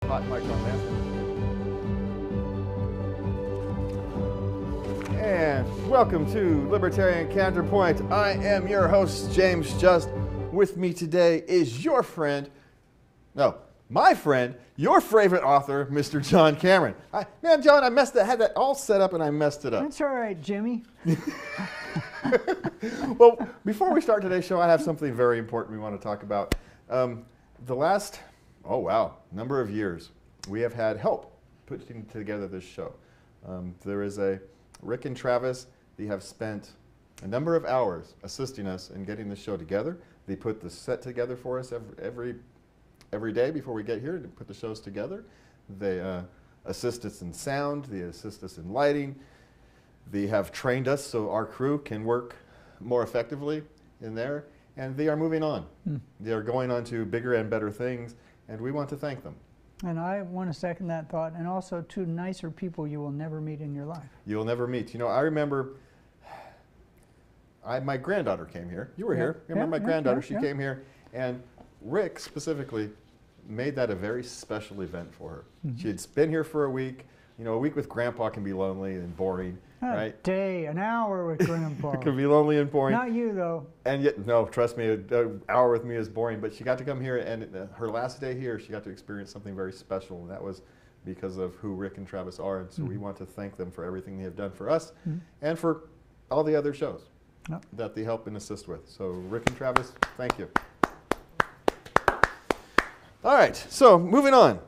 Hot mic on there. And welcome to Libertarian Counterpoint. I am your host, James Just. With me today is your friend, my friend, your favorite author, Mr. John Cameron. Man, John, I had that all set up and I messed it up. That's all right, Jimmy. Well, before we start today's show, I have something very important we want to talk about. The last, number of years, we have had help putting together this show. There is Rick and Travis, they have spent a number of hours assisting us in getting the show together. They put the set together for us every day before we get here to put the shows together. They assist us in sound, they assist us in lighting. They have trained us so our crew can work more effectively in there, and they are moving on. They are going on to bigger and better things, and we want to thank them. And I want to second that thought, and also to nicer people you will never meet in your life. You'll never meet. You know, I remember my granddaughter came here. You were here. Remember my granddaughter? She came here, and Rick specifically made that a very special event for her. She had been here for a week. You know, a week with Grandpa can be lonely and boring, right? A day, an hour with Grandpa. It can be lonely and boring. Not you, though. And yet, no, trust me, an hour with me is boring. But she got to come here, and her last day here, she got to experience something very special, and that was because of who Rick and Travis are. And so we want to thank them for everything they have done for us and for all the other shows that they help and assist with. So Rick and Travis, thank you. All right, so moving on.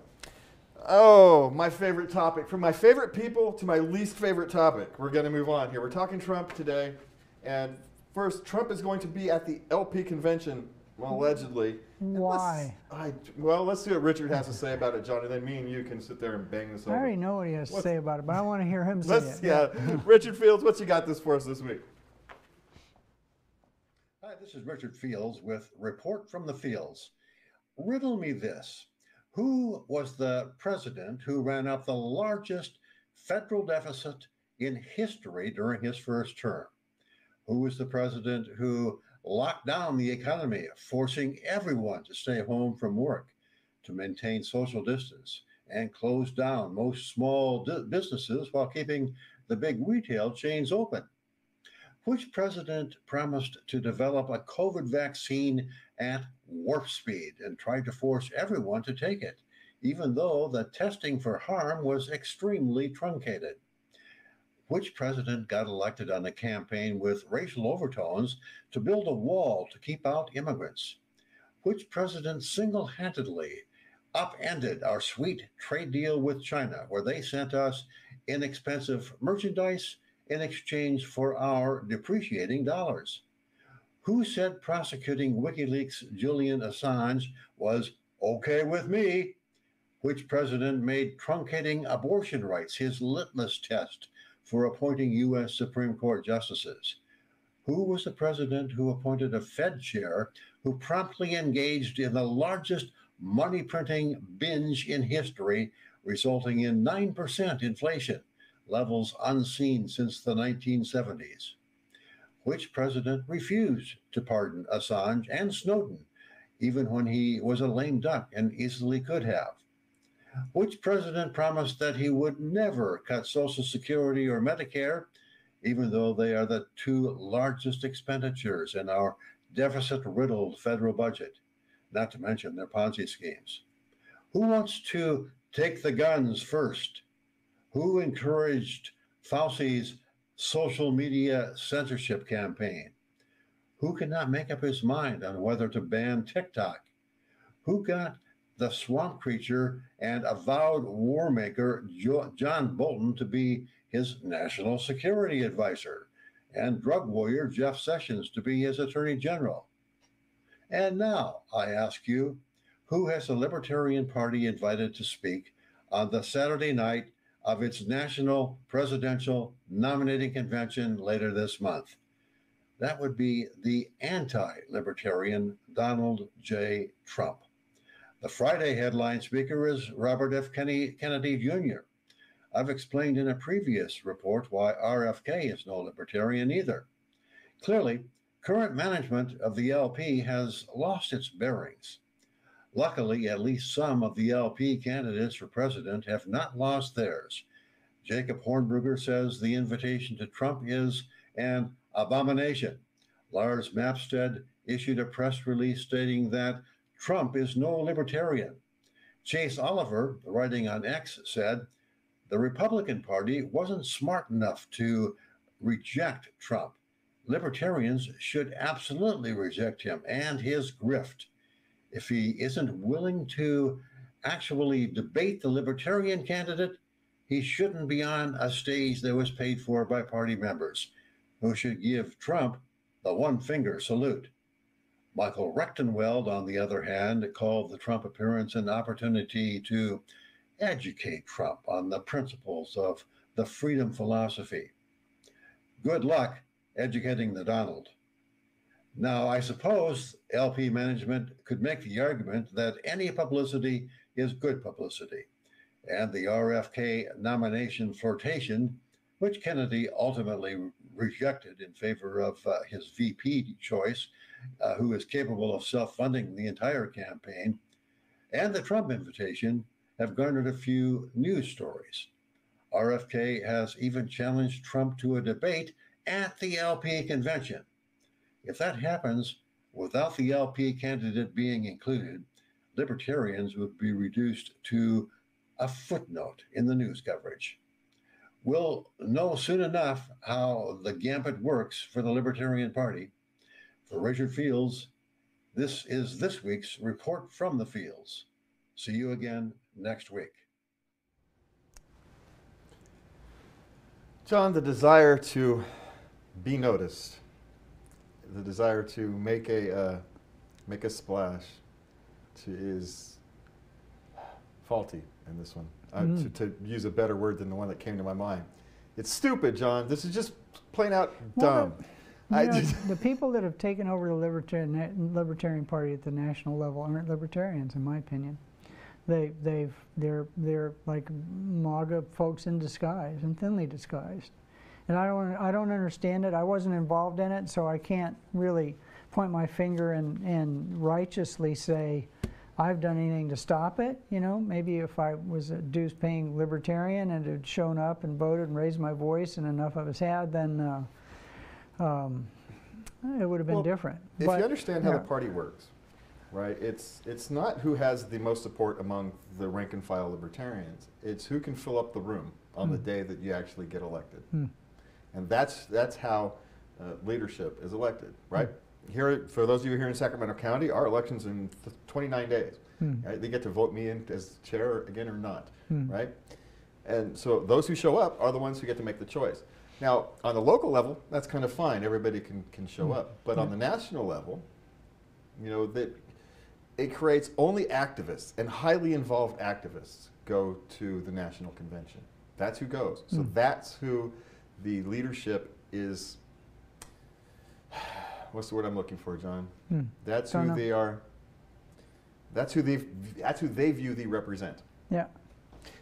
Oh, my favorite topic. From my favorite people to my least favorite topic. We're going to move on here. We're talking Trump today. And first, Trump is going to be at the LP convention, well, allegedly. Why? Let's see what Richard has to say about it, John, and then me and you can sit there and bang this over. I already know what he has to say about it, but I want to hear him say it. Yeah. Richard Fields, what you got this for us this week? Hi, this is Richard Fields with Report from the Fields. Riddle me this. Who was the president who ran up the largest federal deficit in history during his first term? Who was the president who locked down the economy, forcing everyone to stay home from work, to maintain social distance, and close down most small businesses while keeping the big retail chains open? Which president promised to develop a COVID vaccine at warp speed and tried to force everyone to take it, even though the testing for harm was extremely truncated? Which president got elected on a campaign with racial overtones to build a wall to keep out immigrants? Which president single-handedly upended our sweet trade deal with China, where they sent us inexpensive merchandise in exchange for our depreciating dollars? Who said prosecuting WikiLeaks' Julian Assange was okay with me? Which president made truncating abortion rights his litmus test for appointing U.S. Supreme Court justices? Who was the president who appointed a Fed chair who promptly engaged in the largest money printing binge in history, resulting in 9% inflation, levels unseen since the 1970s? Which president refused to pardon Assange and Snowden, even when he was a lame duck and easily could have? Which president promised that he would never cut Social Security or Medicare, even though they are the two largest expenditures in our deficit-riddled federal budget, not to mention their Ponzi schemes? Who wants to take the guns first? Who encouraged Fauci's social media censorship campaign? Who cannot make up his mind on whether to ban TikTok? Who got the swamp creature and avowed war maker John Bolton to be his national security advisor, and drug warrior Jeff Sessions to be his attorney general? And now I ask you, who has the Libertarian Party invited to speak on the Saturday night of its national presidential nominating convention later this month? That would be the anti-libertarian Donald J. Trump. The Friday headline speaker is Robert F. Kennedy Jr. I've explained in a previous report why RFK is no libertarian either. Clearly, current management of the LP has lost its bearings. Luckily, at least some of the LP candidates for president have not lost theirs. Jacob Hornberger says the invitation to Trump is an abomination. Lars Mapstead issued a press release stating that Trump is no libertarian. Chase Oliver, writing on X, said the Republican Party wasn't smart enough to reject Trump. Libertarians should absolutely reject him and his grift. If he isn't willing to actually debate the Libertarian candidate, he shouldn't be on a stage that was paid for by party members, who should give Trump the one finger salute. Michael Rechtenweld, on the other hand, called the Trump appearance an opportunity to educate Trump on the principles of the freedom philosophy. Good luck educating the Donald. Now, I suppose LP management could make the argument that any publicity is good publicity, and the RFK nomination flirtation, which Kennedy ultimately rejected in favor of his VP choice, who is capable of self-funding the entire campaign, and the Trump invitation have garnered a few news stories. RFK has even challenged Trump to a debate at the LP convention. If that happens without the LP candidate being included, libertarians would be reduced to a footnote in the news coverage. We'll know soon enough how the gambit works for the Libertarian Party. For Richard Fields, this is this week's Report from the Fields. See you again next week. John, the desire to be noticed, the desire to make a splash is faulty in this one. To use a better word than the one that came to my mind. It's stupid, John. This is just plain out dumb. The people that have taken over the Libertarian Party at the national level aren't libertarians, in my opinion. They're like MAGA folks in disguise and thinly disguised. And I don't understand it. I wasn't involved in it, so I can't really point my finger and righteously say I've done anything to stop it. You know, maybe if I was a dues-paying libertarian and had shown up and voted and raised my voice, and enough of us had, then it would have been different. If you understand how the party works, right? It's not who has the most support among the rank and file libertarians. It's who can fill up the room on the day that you actually get elected. And that's how leadership is elected, right? Here, for those of you here in Sacramento County, our election's in 29 days. Right? They get to vote me in as chair again or not, right? And so those who show up are the ones who get to make the choice. Now, on the local level, that's kind of fine. Everybody can show up. But on the national level, you know, it creates only activists, and highly involved activists go to the national convention. That's who goes. So that's who the leadership is. What's the word I'm looking for, John? That's who they are. That's who they view they represent. Yeah.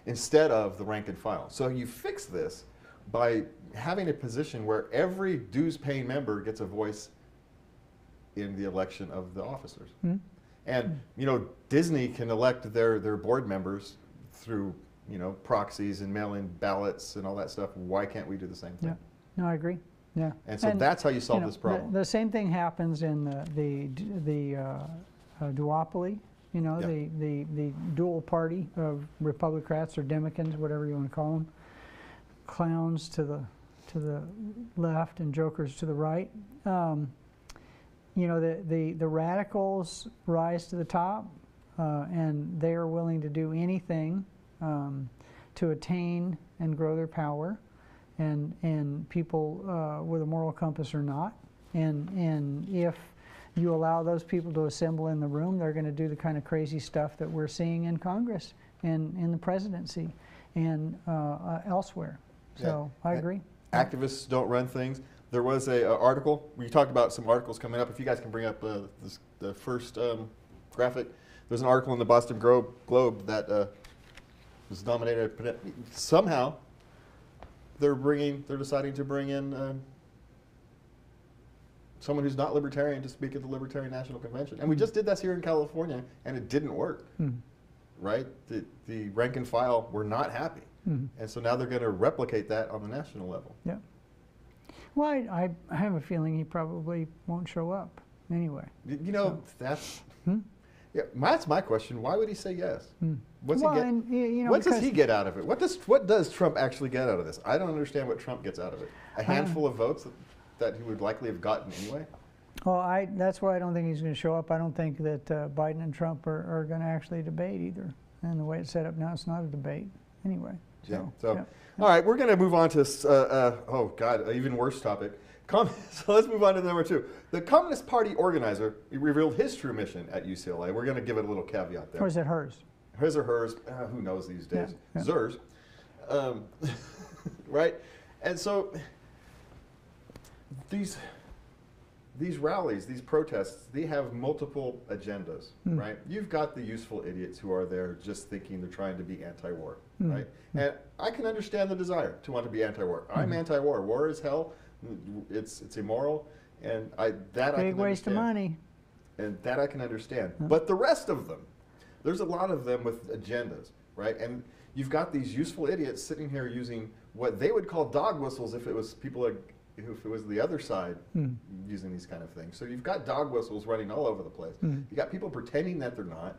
Instead of the rank and file. So you fix this by having a position where every dues-paying member gets a voice in the election of the officers. And you know, Disney can elect their board members through, you know, proxies and mail-in ballots and all that stuff. Why can't we do the same thing? Yeah. No, I agree. Yeah. And so that's how you solve this problem. The same thing happens in the duopoly, you know, the dual party of Republicans or Democrats, whatever you want to call them, clowns to the left and jokers to the right. You know, the radicals rise to the top, and they are willing to do anything to attain and grow their power. And people with a moral compass are not. And if you allow those people to assemble in the room, they're going to do the kind of crazy stuff that we're seeing in Congress and in the presidency and elsewhere. So I agree. Activists don't run things. There was an article, we talked about some articles coming up. If you guys can bring up the first graphic. There's an article in the Boston Globe that was nominated. Somehow, they're deciding to bring in someone who's not libertarian to speak at the Libertarian National Convention. And we just did this here in California, and it didn't work, right? The rank and file were not happy. And so now they're going to replicate that on the national level. Yeah. Well, I have a feeling he probably won't show up anyway. You know, that's... Yeah, that's my question. Why would he say yes? What does he get out of it? What does Trump actually get out of this? I don't understand what Trump gets out of it. A handful of votes that he would likely have gotten anyway? Well, that's why I don't think he's going to show up. I don't think that Biden and Trump are going to actually debate either. And the way it's set up now, it's not a debate anyway. All right, we're going to move on to, oh God, an even worse topic. So let's move on to number 2. The Communist Party organizer revealed his true mission at UCLA. We're going to give it a little caveat there. Or is it hers? His or hers, who knows these days. Yeah. Zers. Right? And so these rallies, these protests, they have multiple agendas, right? You've got the useful idiots who are there just thinking they're trying to be anti-war, right? And I can understand the desire to want to be anti-war. I'm anti-war. War is hell. It's immoral, and I can understand. Big waste of money. And that I can understand. But the rest of them, there's a lot of them with agendas, right? And you've got these useful idiots sitting here using what they would call dog whistles if it was if it was the other side using these kind of things. So you've got dog whistles running all over the place. You got people pretending that they're not.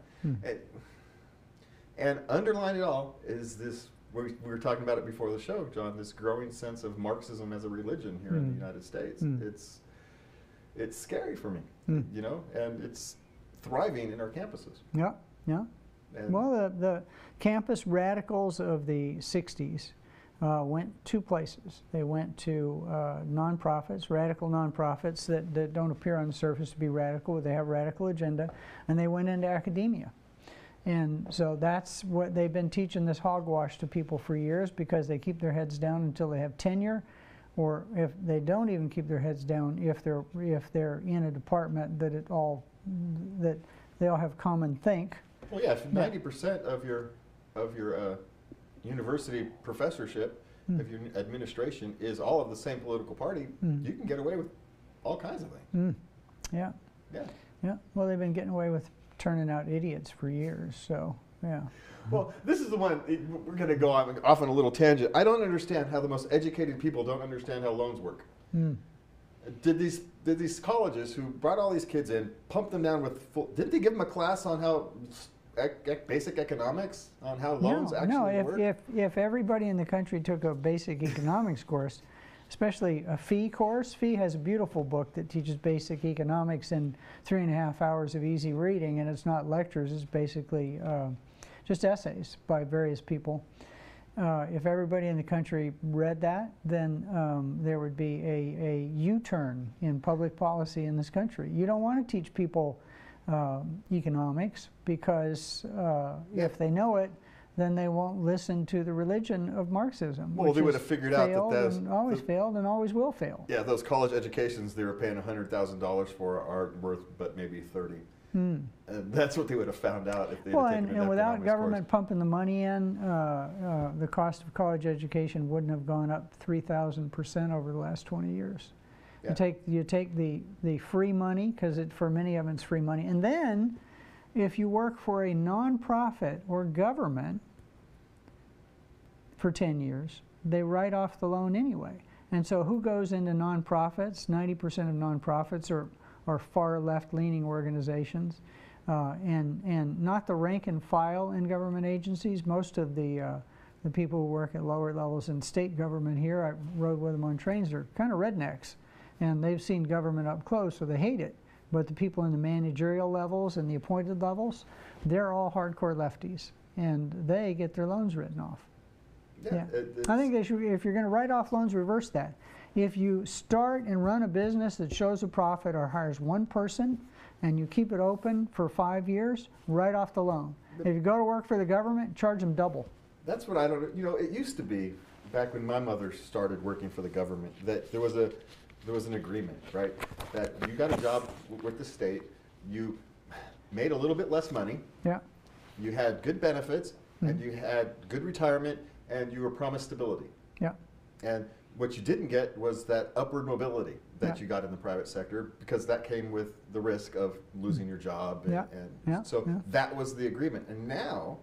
And underlying it all is this, we were talking about it before the show, John, this growing sense of Marxism as a religion here in the United States. It's scary for me, you know, and it's thriving in our campuses. Yeah. And well, the campus radicals of the 60s went 2 places. They went to nonprofits, radical nonprofits that don't appear on the surface to be radical, but they have a radical agenda, and they went into academia. And so that's what they've been teaching this hogwash to people for years, because they keep their heads down until they have tenure, or if they don't even keep their heads down, if they're in a department that they all have common think. Well, yeah, if 90% of your university professorship, of your administration is all of the same political party, you can get away with all kinds of things. Yeah. Well, they've been getting away with turning out idiots for years, so yeah. Well, this is the one, we're going to go off on a little tangent. I don't understand how the most educated people don't understand how loans work. Did these colleges who brought all these kids in, pump them down with didn't they give them a class on how basic economics, on how loans actually work? If everybody in the country took a basic economics course, especially a fee course. Fee has a beautiful book that teaches basic economics in 3.5 hours of easy reading, and it's not lectures, it's basically just essays by various people. If everybody in the country read that, then there would be a U-turn in public policy in this country. You don't want to teach people economics, because if they know it, then they won't listen to the religion of Marxism. Well, they would have figured out that always failed and always will fail. Yeah, those college educations they were paying $100,000 for are worth but maybe 30. And that's what they would have found out if they had taken an and without government course. pumping the money in, the cost of college education wouldn't have gone up 3,000% over the last 20 years. Yeah. You take the free money, because for many of them it's free money, and then if you work for a nonprofit or government for 10 years, they write off the loan anyway. And so who goes into nonprofits? 90% of nonprofits are far left-leaning organizations, and not the rank and file in government agencies. Most of the people who work at lower levels in state government here, I rode with them on trains, they're kind of rednecks, and they've seen government up close, so they hate it. But the people in the managerial levels and the appointed levels, they're all hardcore lefties, and they get their loans written off. Yeah. I think they should, if you're going to write off loans, reverse that. If you start and run a business that shows a profit or hires one person and you keep it open for 5 years, write off the loan. If you go to work for the government, charge them double. That's what I don't, you know, it used to be, back when my mother started working for the government, that there was an agreement, right? That you got a job with the state, you made a little bit less money, yeah, you had good benefits, and you had good retirement, and you were promised stability. Yeah. And what you didn't get was that upward mobility that Yeah. you got in the private sector, because that came with the risk of losing your job. Yeah. So Yeah. that was the agreement. And now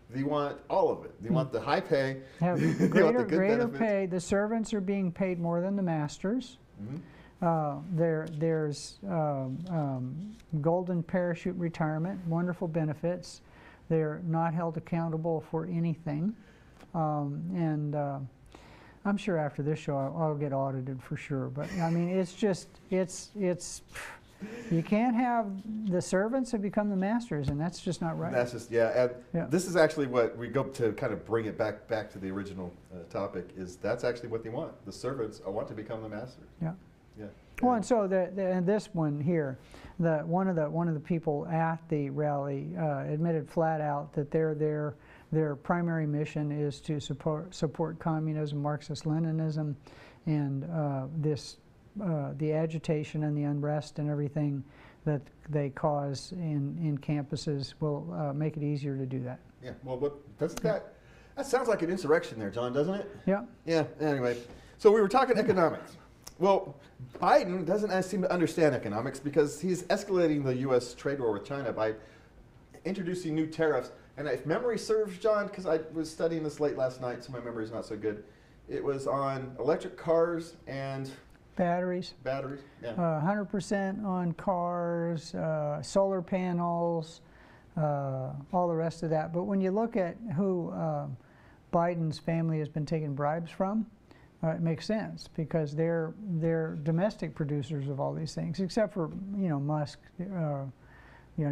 they want all of it. They want the high pay. Have they want the greater good benefits. pay. The servants are being paid more than the masters. There's golden parachute retirement, wonderful benefits. They're not held accountable for anything. I'm sure after this show I'll get audited for sure. But I mean, it's just, it's you can't have the servants have become the masters, and that's just not right. That's just, and this is actually what we go to kind of bring it back to the original topic, is that's actually what they want. The servants want to become the masters. Yeah. Well, and so and this one here, one of the people at the rally admitted flat out that their primary mission is to support communism, Marxist-Leninism, and the agitation and the unrest and everything that they cause in campuses will make it easier to do that. Yeah. Well, that sounds like an insurrection there, John, doesn't it? Yeah. Yeah. Anyway, so we were talking economics. Well, Biden doesn't seem to understand economics, because he's escalating the U.S. trade war with China by introducing new tariffs. And if memory serves, John, because I was studying this late last night, so my memory's not so good, it was on electric cars and batteries. Yeah. 100% on cars, solar panels, all the rest of that. But when you look at who Biden's family has been taking bribes from, it makes sense, because they're domestic producers of all these things, except for Musk.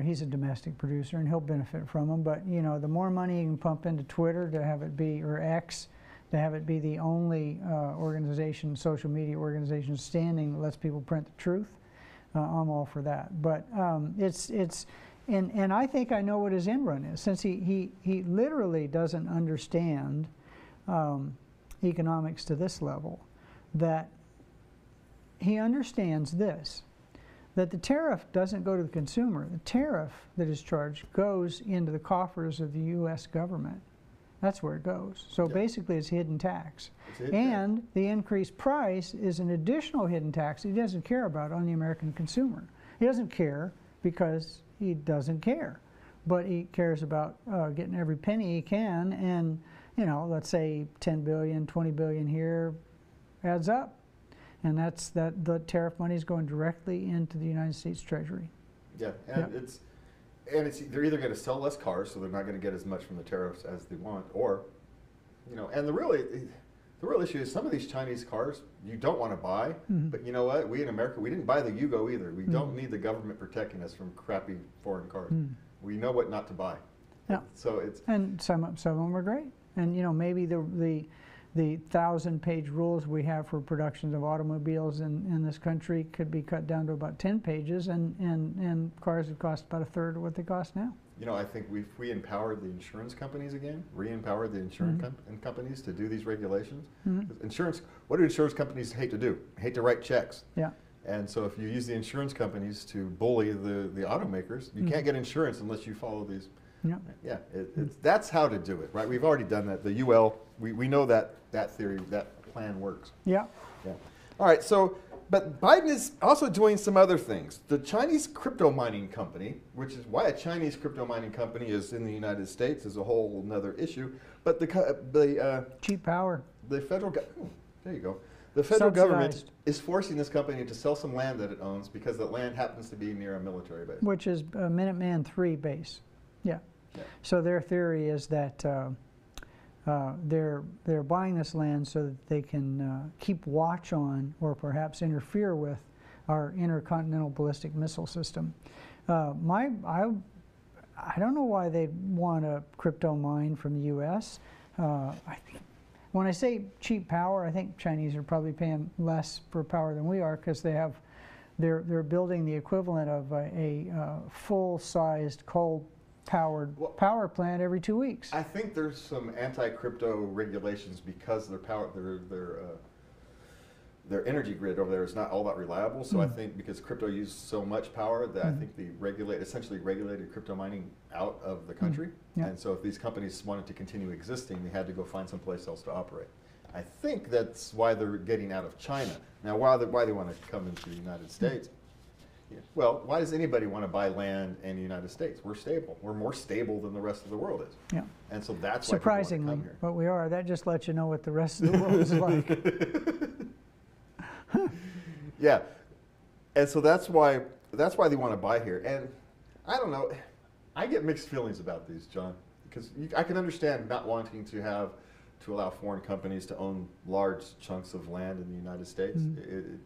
He's a domestic producer and he'll benefit from them. But the more money you can pump into Twitter to have it be, or X, to have it be the only organization, social media organization standing that lets people print the truth, I'm all for that. But and I think I know what his end run is, since he literally doesn't understand economics to this level, that he understands this, that the tariff doesn't go to the consumer. The tariff that is charged goes into the coffers of the U.S. government. That's where it goes. So basically it's hidden tax. And the increased price is an additional hidden tax he doesn't care about on the American consumer. He doesn't care because he doesn't care. But he cares about getting every penny he can, and let's say 10 billion, 20 billion here adds up. And the tariff money is going directly into the United States Treasury. Yeah, and they're either going to sell less cars, so they're not going to get as much from the tariffs as they want, or, and the real issue is some of these Chinese cars you don't want to buy, but you know what? We in America, we didn't buy the Yugo either. We don't need the government protecting us from crappy foreign cars. We know what not to buy. Yeah. So and some of them are great. And maybe the 1,000-page rules we have for production of automobiles in this country could be cut down to about 10 pages, and cars would cost about a third of what they cost now. I think if we empowered the insurance companies again, re-empowered the insurance companies to do these regulations. What do insurance companies hate to do? Hate to write checks. Yeah. And so if you use the insurance companies to bully the automakers, you can't get insurance unless you follow these. Yeah. That's how to do it, right? We've already done that. The UL, we know that theory, that plan works. Yeah. All right, but Biden is also doing some other things. The Chinese crypto mining company, which is why a Chinese crypto mining company is in the United States, is a whole nother issue. But the cheap power. The federal there you go. The federal government is forcing this company to sell some land that it owns, because the land happens to be near a military base, which is a Minuteman III base. Yeah. So their theory is that they're buying this land so that they can keep watch on, or perhaps interfere with, our intercontinental ballistic missile system. I don't know why they'd want a crypto mine from the U.S. When I say cheap power, I think Chinese are probably paying less for power than we are, because they're building the equivalent of a full-sized coal-powered power plant every 2 weeks. I think there's some anti-crypto regulations because their energy grid over there is not all that reliable. So I think because crypto uses so much power that I think they essentially regulated crypto mining out of the country. And so if these companies wanted to continue existing, they had to go find someplace else to operate. I think that's why they're getting out of China. Now, why they want to come into the United States? Yeah. Well, why does anybody want to buy land in the United States? We're stable. We're more stable than the rest of the world is. Yeah. And so that's surprisingly, why people want to come here. but we are. That just lets you know what the rest of the world is like. Yeah. And so that's why they want to buy here. And I don't know. I get mixed feelings about these, John, because I can understand not wanting to allow foreign companies to own large chunks of land in the United States. You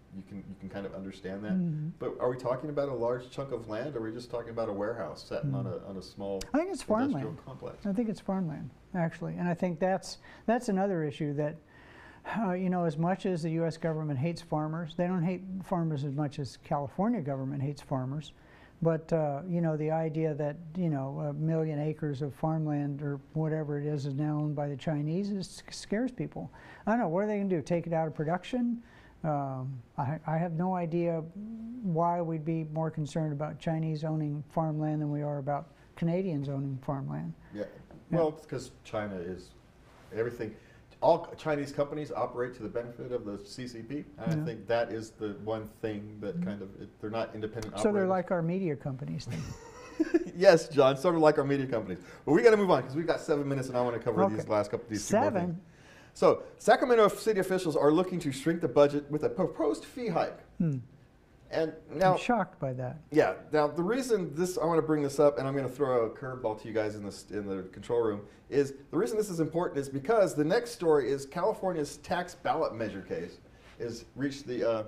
can kind of understand that. But are we talking about a large chunk of land, or are we just talking about a warehouse sitting on a small I think it's industrial farmland. complex? I think it's farmland, actually. And I think that's another issue that, you know, as much as the U.S. government hates farmers, they don't hate farmers as much as California government hates farmers. But, you know, the idea that, you know, 1 million acres of farmland or whatever it is now owned by the Chinese scares people. I don't know, what are they going to do, take it out of production? I have no idea why we'd be more concerned about Chinese owning farmland than we are about Canadians owning farmland. Yeah, well, it's because China is everything. All Chinese companies operate to the benefit of the CCP, and I think that is the one thing that kind of, they're not independent operators. So they're like our media companies then. Yes, John, sort of like our media companies. But we got to move on because we've got 7 minutes and I want to cover these last couple, these 2 more things. 7? So Sacramento city officials are looking to shrink the budget with a proposed fee hike. And now, I'm shocked by that. yeah. Now the reason I want to bring this up, and I'm going to throw a curveball to you guys in the control room, is the reason this is important is because the next story is California's tax ballot measure case is reached the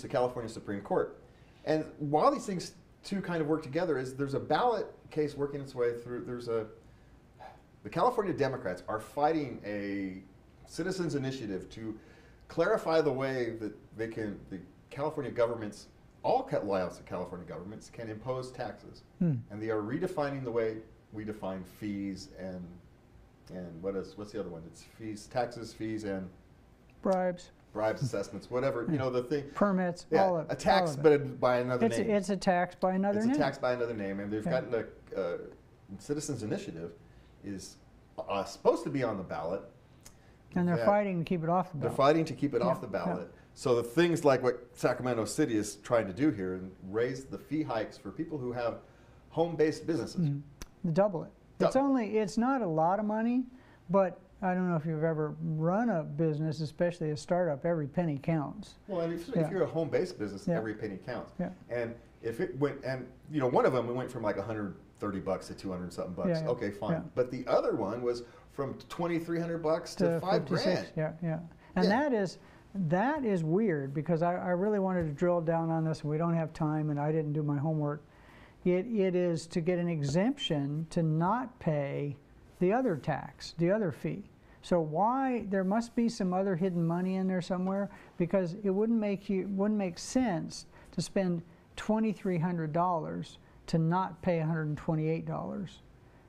California Supreme Court, and while these things two kind of work together, is there's a ballot case working its way through. The California Democrats are fighting a citizens initiative to clarify the way that the California governments, all layouts of California governments, can impose taxes, and they are redefining the way we define fees and what's the other one? It's fees, taxes, fees, and Bribes, assessments, whatever, you know, the thing. permits, Yeah, all of it. a tax, but by another name. It's a tax by another name. It's a tax by another name, and they've gotten a citizens initiative is supposed to be on the ballot. And they're fighting to keep it off the ballot. They're fighting to keep it off the ballot. So the things like what Sacramento City is trying to do here and raise the fee hikes for people who have home-based businesses. Double it. It's not a lot of money, but I don't know if you've ever run a business, especially a startup, every penny counts. Well, and if you're a home-based business, every penny counts. And if it went, and you know, one of them went from like $130 to 200 something bucks. Okay, fine. But the other one was from $2,300 to $5,000. Yeah. And that is weird, because I really wanted to drill down on this, and we don't have time, and I didn't do my homework. It is to get an exemption to not pay the other tax, the other fee. So why, there must be some other hidden money in there somewhere, because it wouldn't make sense to spend $2,300 to not pay $128.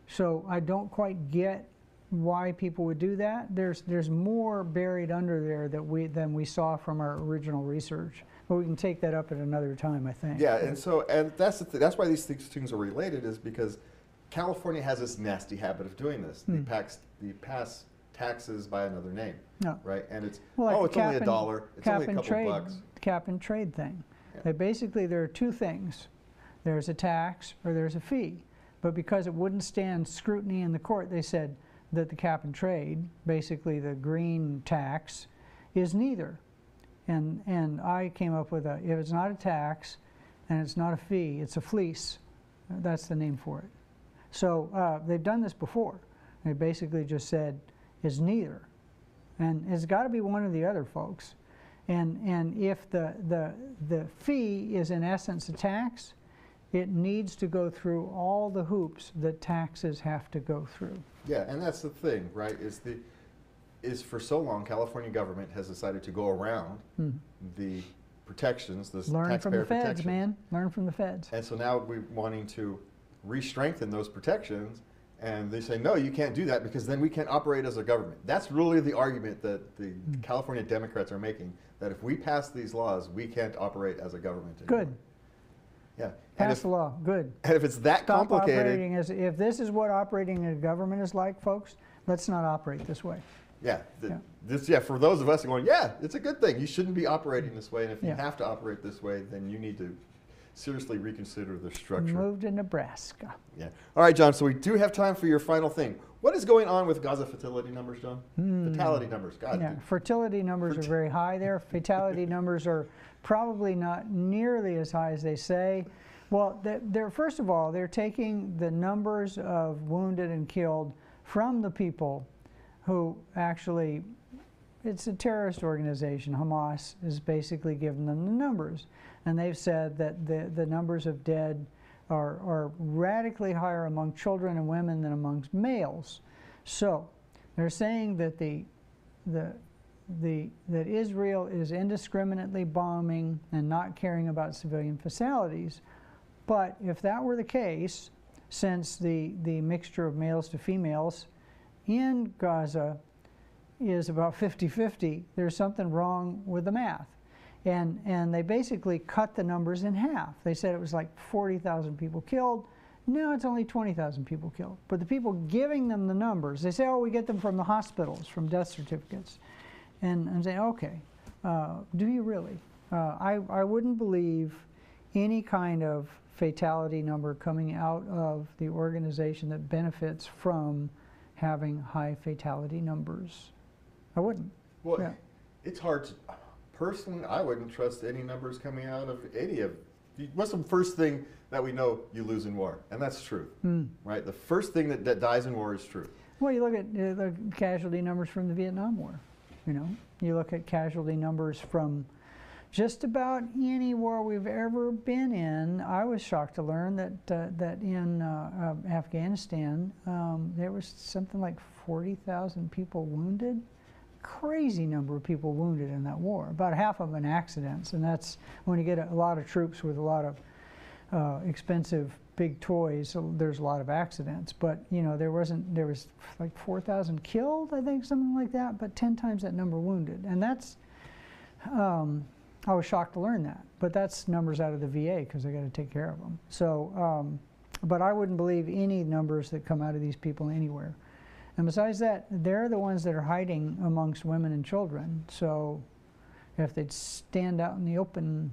So I don't quite get why people would do that. There's more buried under there than we saw from our original research. But we can take that up at another time, I think. Yeah, and that's why these things are related, is because California has this nasty habit of doing this. They pass taxes by another name, right? And it's it's only $1. It's only a couple bucks. Cap and trade thing. Basically, there are two things. There's a tax or there's a fee. But because it wouldn't stand scrutiny in the court, they said that the cap and trade, basically the green tax, is neither. And I came up with if it's not a tax and it's not a fee, it's a fleece. That's the name for it. So they've done this before. They basically just said it's neither. And it's got to be one or the other, folks. And if the fee is in essence a tax, it needs to go through all the hoops that taxes have to go through. Yeah, and that's the thing, right? Is for so long, California government has decided to go around the protections, the Learn from the taxpayer feds, man. Learn from the feds. And so now we're wanting to re-strengthen those protections, and they say, no, you can't do that because then we can't operate as a government. That's really the argument that the California Democrats are making, that if we pass these laws, we can't operate as a government anymore. Good. Yeah. Pass the law. Good. And if it's that Stop complicated... operating if this is what operating in a government is like, folks, let's not operate this way. Yeah. For those of us going, yeah, it's a good thing. You shouldn't be operating this way. And if you have to operate this way, then you need to seriously reconsider the structure. Move to Nebraska. Yeah. All right, John. So we do have time for your final thing. What is going on with Gaza fatality numbers, John? Fatality numbers. God. Yeah. Fertility numbers are very high there. Fatality numbers are probably not nearly as high as they say. Well, first of all, they're taking the numbers of wounded and killed from the people who actually, it's a terrorist organization. Hamas is basically giving them the numbers. And they've said that the numbers of dead are radically higher among children and women than amongst males. So they're saying that that Israel is indiscriminately bombing and not caring about civilian fatalities. But if that were the case, since the mixture of males to females in Gaza is about 50-50, there's something wrong with the math. And they basically cut the numbers in half. They said it was like 40,000 people killed. No, it's only 20,000 people killed. But the people giving them the numbers, they say, oh, we get them from the hospitals, from death certificates. And I'm saying, okay, do you really? I wouldn't believe any kind of fatality number coming out of the organization that benefits from having high fatality numbers. I wouldn't. Well, yeah. It's hard to, personally, I wouldn't trust any numbers coming out of any of, what's the first thing that we know you lose in war? And that's true, right? The first thing that dies in war is truth. Well, you look at the casualty numbers from the Vietnam War, you know? You look at casualty numbers from just about any war we've ever been in. I was shocked to learn that in Afghanistan, there was something like 40,000 people wounded. Crazy number of people wounded in that war. About half of them in accidents, and that's when you get a lot of troops with a lot of expensive big toys. So there's a lot of accidents, but you know there was like 4,000 killed, I think, something like that, but 10 times that number wounded, and that's. I was shocked to learn that, but that's numbers out of the VA because they got to take care of them. So, but I wouldn't believe any numbers that come out of these people anywhere. And besides that, they're the ones that are hiding amongst women and children. So if they'd stand out in the open,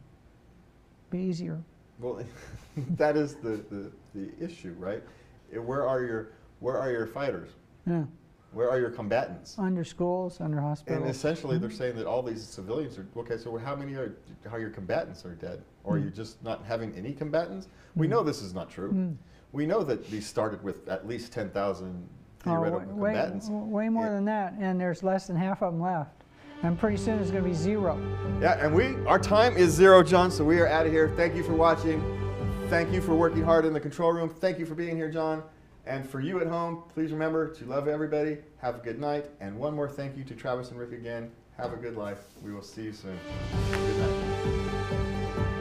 it'd be easier. Well, that is the issue, right? Where are your fighters? Yeah. Where are your combatants? Under schools, under hospitals. And essentially they're saying that all these civilians are, okay, so how many how your combatants are dead? Or are you just not having any combatants? We know this is not true. We know that these started with at least 10,000 theoretical combatants. Way more than that, and there's less than half of them left. And pretty soon it's going to be zero. Yeah, and our time is zero, John, so we are out of here. Thank you for watching. Thank you for working hard in the control room. Thank you for being here, John. And for you at home, please remember to love everybody. Have a good night. And one more thank you to Travis and Rick again. Have a good life. We will see you soon. Good night.